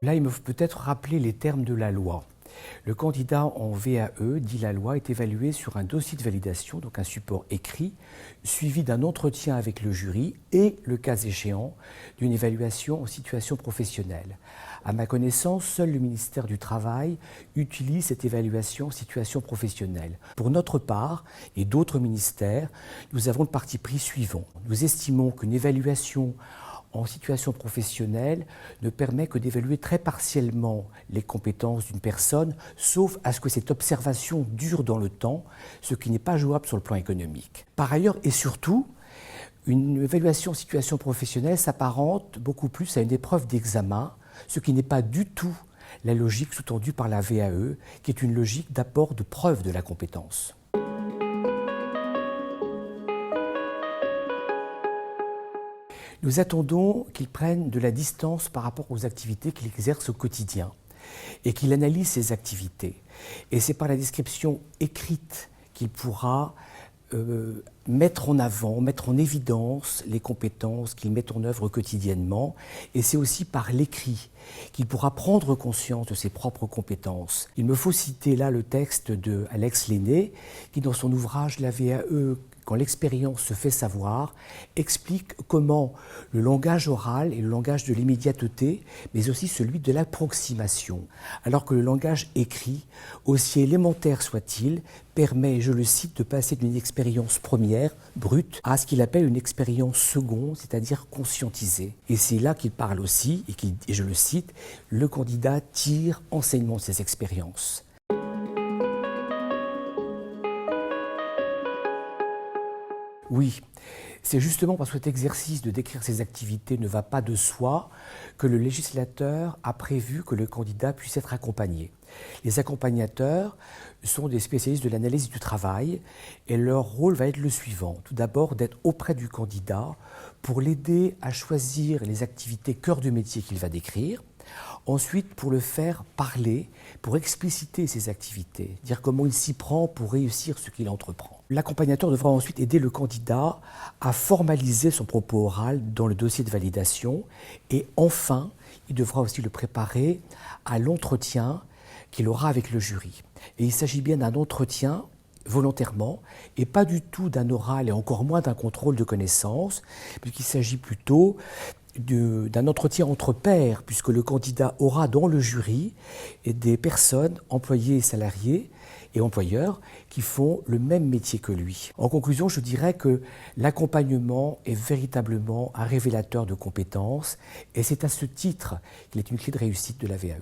Là, il me faut peut-être rappeler les termes de la loi. Le candidat en VAE, dit la loi, est évalué sur un dossier de validation, donc un support écrit, suivi d'un entretien avec le jury et, le cas échéant, d'une évaluation en situation professionnelle. À ma connaissance, seul le ministère du Travail utilise cette évaluation en situation professionnelle. Pour notre part, et d'autres ministères, nous avons le parti pris suivant. Nous estimons qu'une évaluation en situation professionnelle ne permet que d'évaluer très partiellement les compétences d'une personne, sauf à ce que cette observation dure dans le temps, ce qui n'est pas jouable sur le plan économique. Par ailleurs et surtout, une évaluation en situation professionnelle s'apparente beaucoup plus à une épreuve d'examen, ce qui n'est pas du tout la logique sous-tendue par la VAE, qui est une logique d'apport de preuve de la compétence. Nous attendons qu'il prenne de la distance par rapport aux activités qu'il exerce au quotidien et qu'il analyse ses activités. Et c'est par la description écrite qu'il pourra mettre en avant, mettre en évidence les compétences qu'il met en œuvre quotidiennement. Et c'est aussi par l'écrit qu'il pourra prendre conscience de ses propres compétences. Il me faut citer là le texte de Alex Lenné, qui dans son ouvrage La VAE, quand l'expérience se fait savoir, explique comment le langage oral est le langage de l'immédiateté, mais aussi celui de l'approximation, alors que le langage écrit, aussi élémentaire soit-il, permet, je le cite, de passer d'une expérience première, brute, à ce qu'il appelle une expérience seconde, c'est-à-dire conscientisée. Et c'est là qu'il parle aussi, et je le cite, le candidat tire enseignement de ses expériences. Oui, c'est justement parce que cet exercice de décrire ses activités ne va pas de soi que le législateur a prévu que le candidat puisse être accompagné. Les accompagnateurs sont des spécialistes de l'analyse du travail et leur rôle va être le suivant. Tout d'abord, d'être auprès du candidat pour l'aider à choisir les activités cœur de métier qu'il va décrire. Ensuite, pour le faire parler, pour expliciter ses activités, dire comment il s'y prend pour réussir ce qu'il entreprend. L'accompagnateur devra ensuite aider le candidat à formaliser son propos oral dans le dossier de validation et enfin, il devra aussi le préparer à l'entretien qu'il aura avec le jury. Et il s'agit bien d'un entretien volontairement et pas du tout d'un oral et encore moins d'un contrôle de connaissances, puisqu'il s'agit plutôt d'un entretien entre pairs, puisque le candidat aura dans le jury des personnes, employés et salariés et employeurs, qui font le même métier que lui. En conclusion, je dirais que l'accompagnement est véritablement un révélateur de compétences et c'est à ce titre qu'il est une clé de réussite de la VAE.